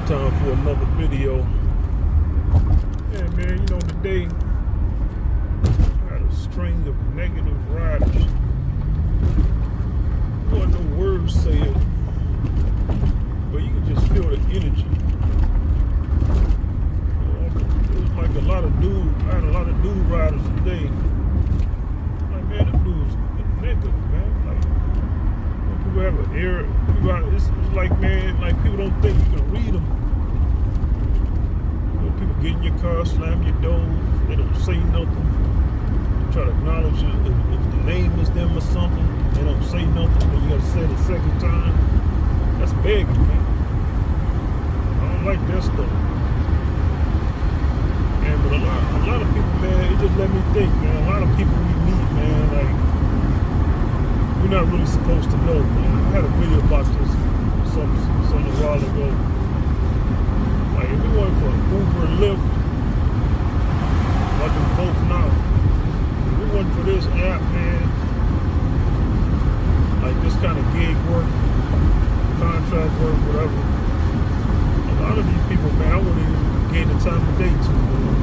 Time for another video. Yeah, man, you know, today I had a string of negative riders. There wasn't no words said, but you can just feel the energy. You know, it was like I had a lot of dude riders today. Like, man, them dudes negative, man. Like, when people have an air, it's like, man, like people don't think you can read them. People get in your car, slam your doors, they don't say nothing. You try to acknowledge it. If the name is them or something, they don't say nothing, but you gotta say it a second time. That's begging, man. I don't like that stuff. And but a lot of people, man, it just let me think, man. A lot of people we meet, man, like we're not really supposed to know, man. I had a video about this some a while ago. Like, if we went for Uber and Lyft, like we both now, if we went for this app, man, like this kind of gig work, contract work, whatever, a lot of these people, man, I wouldn't even gain the time of day to, man.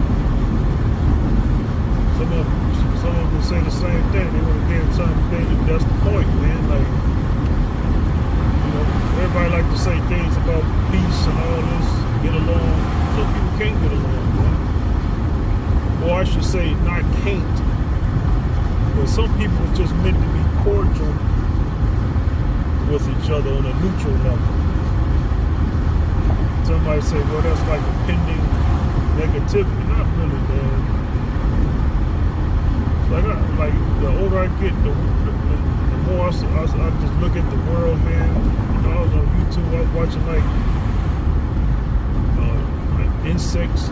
Some of them will say the same thing. They want to gain the time of day. That's the point, man. Like, you know, everybody like to say things about peace and all this, get along. Some people can't get along, man. Or I should say, not can't. But some people are just meant to be cordial with each other on a neutral level. Somebody say, well, that's like appending negativity. Not really, man. Like the older I get, the more I just look at the world, man. You know, I was on YouTube, I was watching like insects,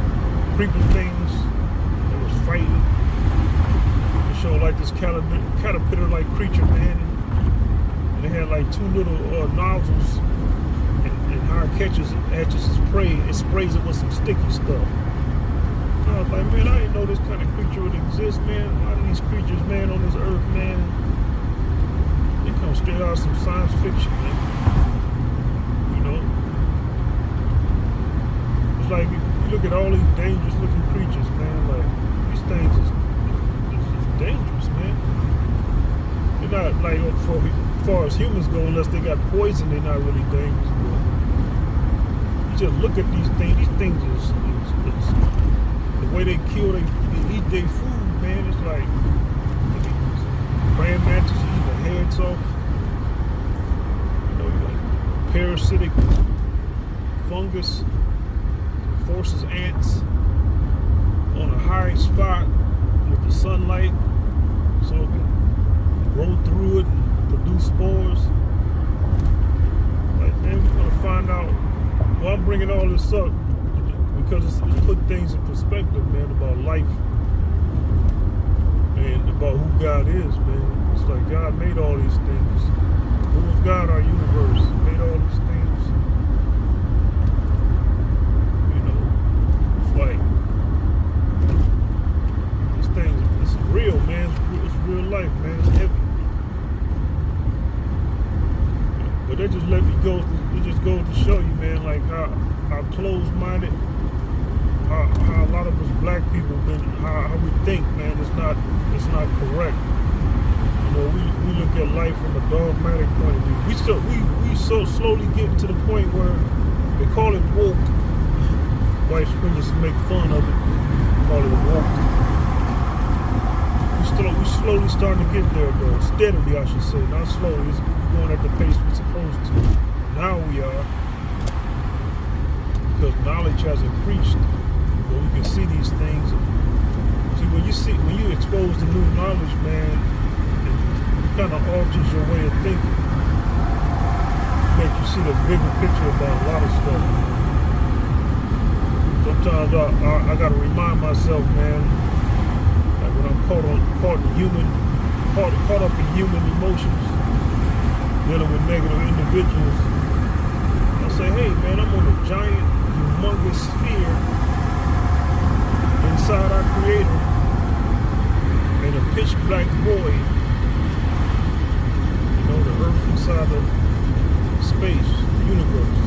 creeping things. They was fighting. They showed like this caterpillar-like creature, man. And they had like two little nozzles, and how it catches its prey. It sprays it with some sticky stuff. I was like, man, I didn't know this kind of creature would exist, man. A lot of these creatures, man, on this earth, man, they come straight out of some science fiction, man. You know? It's like, you look at all these dangerous looking creatures, man, like, these things is dangerous, man. They're not, like, as far as humans go, unless they got poison, they're not really dangerous, but you just look at these things is the way they kill, they eat their food, man. It's like praying mantis eating their heads off. You know, you got parasitic fungus that forces ants on a high spot with the sunlight so it can grow through it and produce spores. Like, man, we're gonna find out. Well, I'm bringing all this up because it's put things in perspective, man, about life and about who God is, man. It's like God made all these things. Who was God? Our universe made all these things. You know, it's like this thing. It's real, man. It's real life, man. It's heavy. But they just let me go. It just goes to show you, man, like how closed-minded. How a lot of us black people been, how we think, man, it's not correct. You know, we look at life from a dogmatic point of view. We so slowly getting to the point where they call it woke. White supremacists make fun of it, call it woke. We slowly starting to get there, though. Steadily, I should say, not slowly. It's going at the pace we're supposed to. Now we are, because knowledge has increased. But we can see these things. See, when you expose to new knowledge, man, it kind of alters your way of thinking. Makes you see the bigger picture about a lot of stuff. Sometimes I gotta remind myself, man, like when I'm caught up in human emotions, dealing with negative individuals, I say, hey, man, I'm on a giant, humongous sphere inside our Creator in a pitch black void. You know, the earth inside the space, the universe.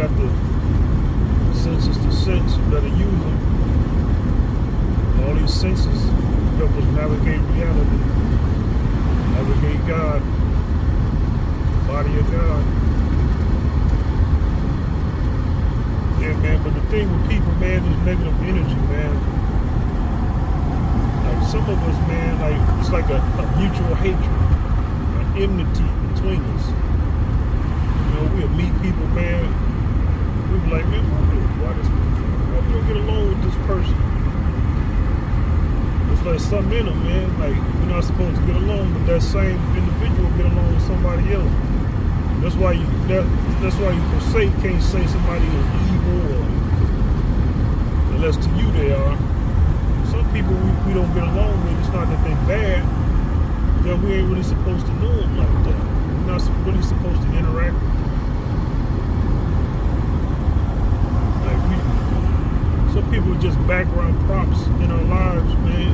got the senses to sense. You better use them. All these senses help us navigate reality, navigate God, the body of God. Yeah, man, but the thing with people, man, is negative energy, man. Like some of us, man, like it's like a mutual hatred, an enmity between us. You know, we'll meet people, man. We'll be like, man, why we don't get along with this person? It's like something in them, man. Like we're not supposed to get along, but that same individual get along with somebody else. That's why you per se can't say somebody is evil, or unless to you they are. Some people we don't get along with. It's not that they're bad. That we ain't really supposed to know them like that. We're not really supposed to interact with them. Some people are just background props in our lives, man.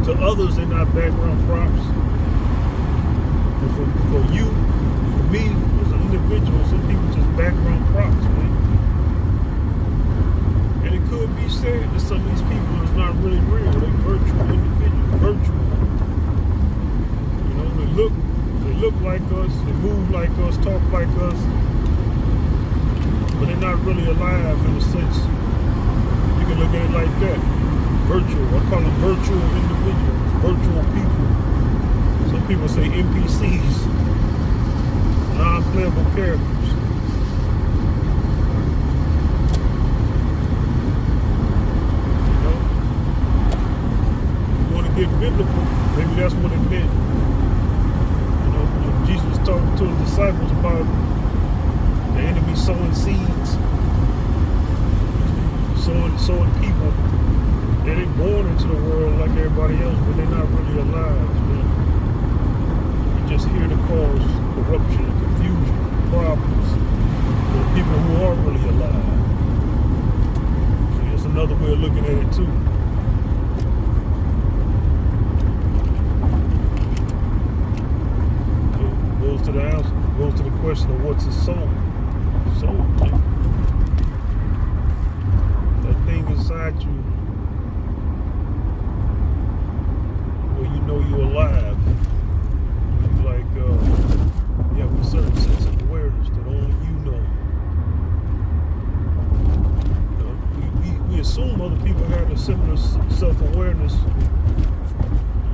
To others, they're not background props. But for you, for me, as an individual, some people just background props, man. And it could be said that some of these people is not really real. They're virtual individuals, virtual. You know, they look like us, they move like us, talk like us, but they're not really alive in a sense. You can look at it like that. Virtual. I call them virtual individuals, virtual people. Some people say NPCs, non-playable characters. You know? You want to get biblical, maybe that's what it meant. You know, when Jesus was talking to his disciples about the enemy sowing seeds, sowing people. They're born into the world like everybody else, but they're not really alive, man. You're just here to cause corruption, confusion, problems for the people who are really alive. See, it's another way of looking at it too. So it goes to the answer, it goes to the question of what's a soul. Soul, man. Thing inside you where you know you're alive. It's like you have a certain sense of awareness that only you know. You know, we assume other people have a similar self-awareness,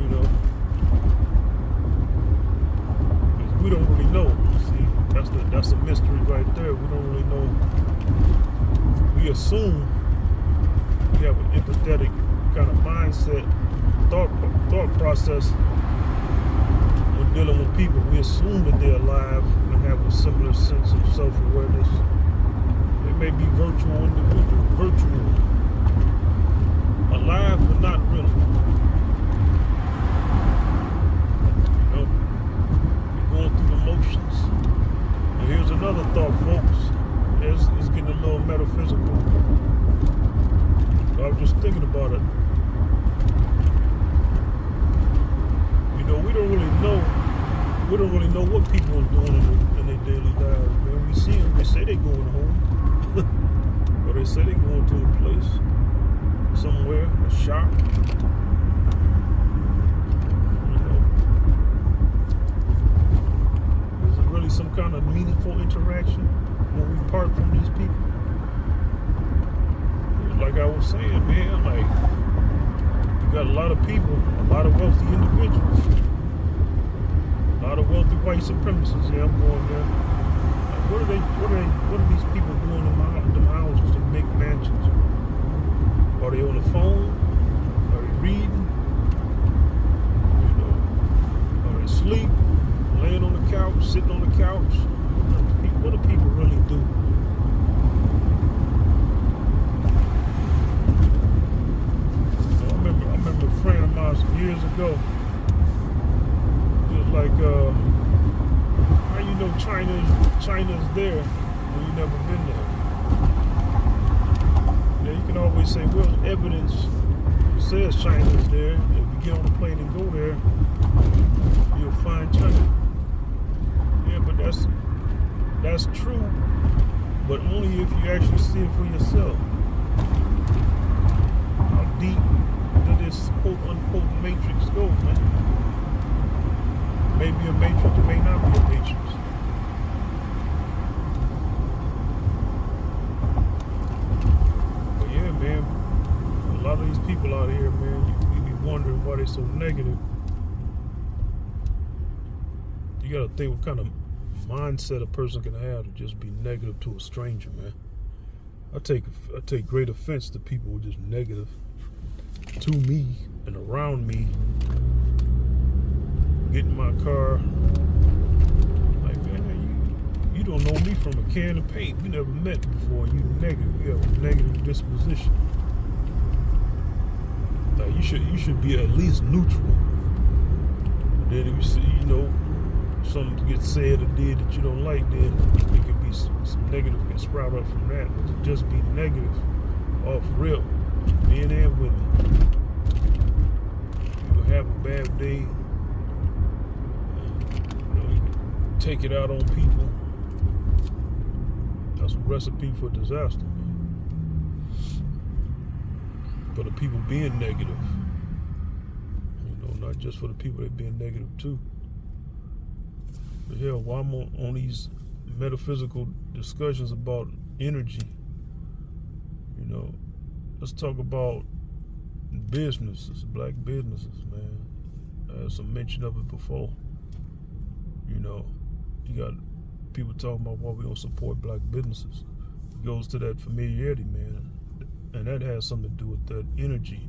you know, because we don't really know. See, that's a mystery right there. We don't really know. We assume we have an empathetic kind of mindset, thought process when dealing with people. We assume that they're alive and have a similar sense of self-awareness. They may be virtual individuals, virtual, alive but not really. You know, you're going through the motions. And here's another thought, folks. It's getting a little metaphysical. I was just thinking about it. You know, we don't really know what people are doing in their daily lives. When we see them, they say they're going home. Or they say they're going to a place, somewhere, a shop. You know. Is it really some kind of meaningful interaction when we part from these people? Like I was saying, man, like you got a lot of people, a lot of wealthy individuals, a lot of wealthy white supremacists. Yeah, I'm going there. Like, what are these people doing in them houses, in big mansions? Are they on the phone? Are they reading? You know, are they asleep? Laying on the couch, sitting on the couch? What do people really do? I remember a friend of mine years ago. He was like, how you know China's there when you never been there? Yeah, you can always say, well, evidence says China's there. If you get on the plane and go there, you'll find China. Yeah, but that's true but only if you actually see it for yourself. How deep did this quote unquote matrix go, man? Maybe a matrix, it may not be a matrix. But yeah, man, a lot of these people out here, man, you be wondering why they're so negative. You gotta think what kind of mindset a person can have to just be negative to a stranger, man. I take great offense to people who are just negative to me and around me. Get in my car, like, man, you don't know me from a can of paint. We never met before. You negative. You have a negative disposition. Like, you should be at least neutral. And then if you see, something gets said or did that you don't like, then it could be some negative can sprout up from that. But to just be negative off rip, men and women, you will have a bad day. You take it out on people. That's a recipe for disaster, man. For the people being negative, not just for the people that being negative too. But hell, while I'm on these metaphysical discussions about energy, let's talk about businesses, black businesses, man. I had some mention of it before. You got people talking about why we don't support black businesses. It goes to that familiarity, man, and that has something to do with that energy.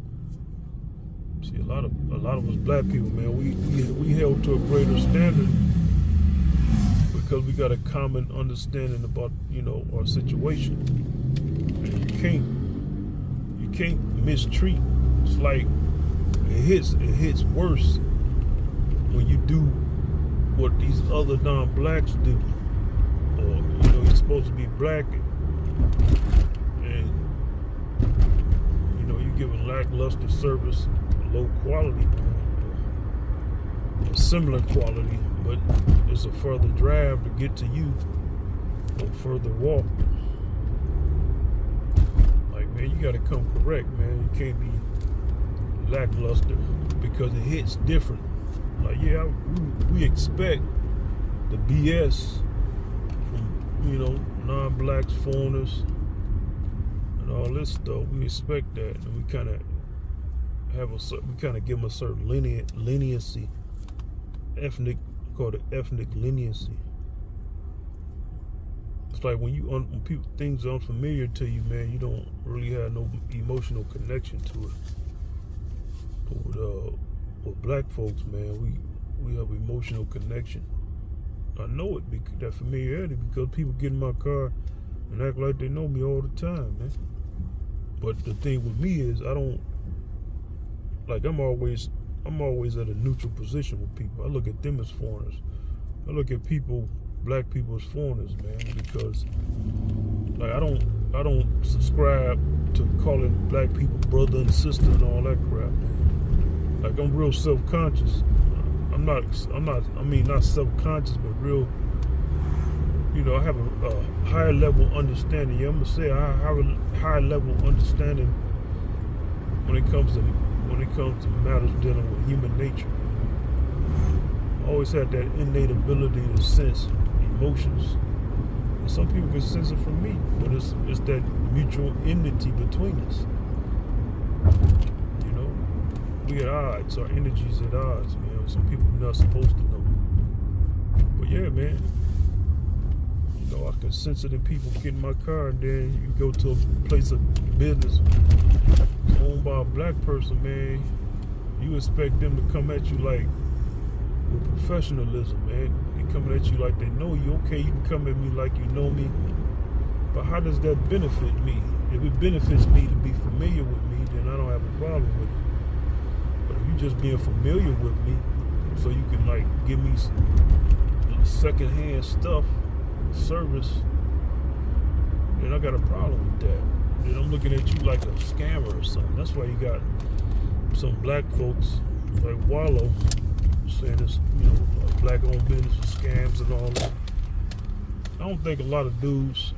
See, a lot of us black people, man, we held to a greater standard because we got a common understanding about our situation. And you can't mistreat. It's like it hits worse when you do what these other non-blacks do, or you're supposed to be black and you're giving lackluster service, low quality, or similar quality, but it's a further drive to get to you, or further walk. Like, man, you gotta come correct, man. You can't be lackluster because it hits different. Like, yeah, we expect the BS from non-blacks, foreigners, and all this stuff. We expect that, and we kind of give them a certain leniency, called ethnic leniency. It's like when things are unfamiliar to you, man, you don't really have no emotional connection to it. But with black folks, man, we have emotional connection. I know it because that familiarity, because people get in my car and act like they know me all the time, man. But the thing with me is I'm always at a neutral position with people. I look at them as foreigners. I look at black people as foreigners, man, because like I don't subscribe to calling black people brother and sister and all that crap, man. Like, I'm real self-conscious. Not self-conscious, but real, I have a higher level understanding. Yeah, I'm gonna say I have a higher level understanding when it comes to matters dealing with human nature. I always had that innate ability to sense emotions. And some people can sense it from me, but it's that mutual enmity between us. We at odds. Our energy's at odds, man. Some people we're not supposed to know. But yeah, man. I can sense it in people get in my car, and then you go to a place of business owned by a black person, man. You expect them to come at you like with professionalism, man. They coming at you like they know you. Okay, you can come at me like you know me, but how does that benefit me? If it benefits me to be familiar with me, then I don't have a problem with it. But if you just being familiar with me, so you can like give me secondhand stuff, service, then I got a problem with that. Then I'm looking at you like a scammer or something. That's why you got some black folks like Wallow saying it's black-owned business for scams and all that. I don't think a lot of dudes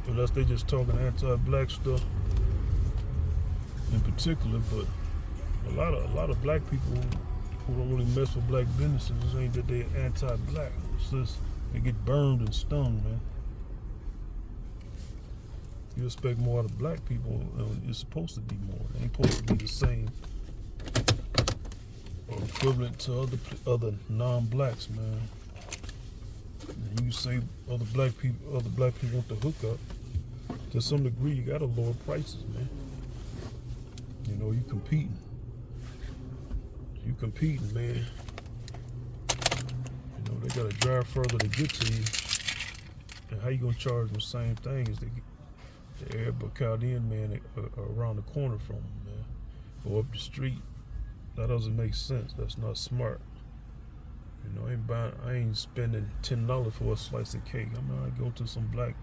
unless they just talking anti-black stuff in particular. But a lot of black people who don't really mess with black businesses ain't that they anti-black. It's just they get burned and stung, man. You expect more out of black people, it's supposed to be more. It ain't supposed to be the same or equivalent to other non-blacks, man. And you say other black people want to hook up. To some degree, you gotta lower prices, man. You know, you competing, man. You know, they gotta drive further to get to you. And how you gonna charge them the same thing as the Arab or Chaldean man around the corner from them, man, or up the street? That doesn't make sense. That's not smart. You know, I ain't spending $10 for a slice of cake. I mean, I go to some black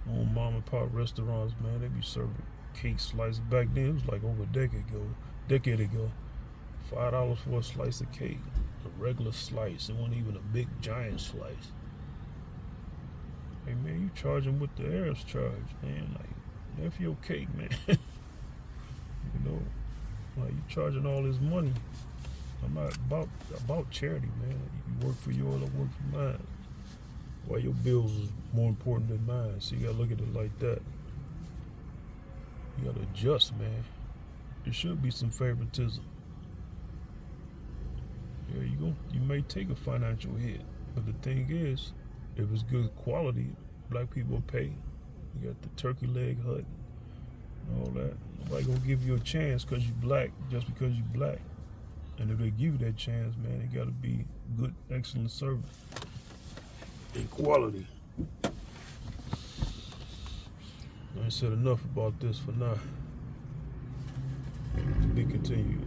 owned mom and pop restaurants, man. They be serving cake slices. Back then, it was like over a decade ago. $5 for a slice of cake, a regular slice. It wasn't even a big giant slice. Hey man, you charging what the Arabs charge, man. Like, F your cake, man. You know, like, you charging all this money. I'm not about charity, man. You work for yours, I work for mine. Why your bills is more important than mine? So you gotta look at it like that. You gotta adjust, man. There should be some favoritism. Yeah, you may take a financial hit, but the thing is, if it's good quality, black people will pay. You got the turkey leg hut and all that. Nobody gonna give you a chance because you black, just because you black. And if they give you that chance, man, it gotta be good, excellent service and quality. I said enough about this for now. To be continued.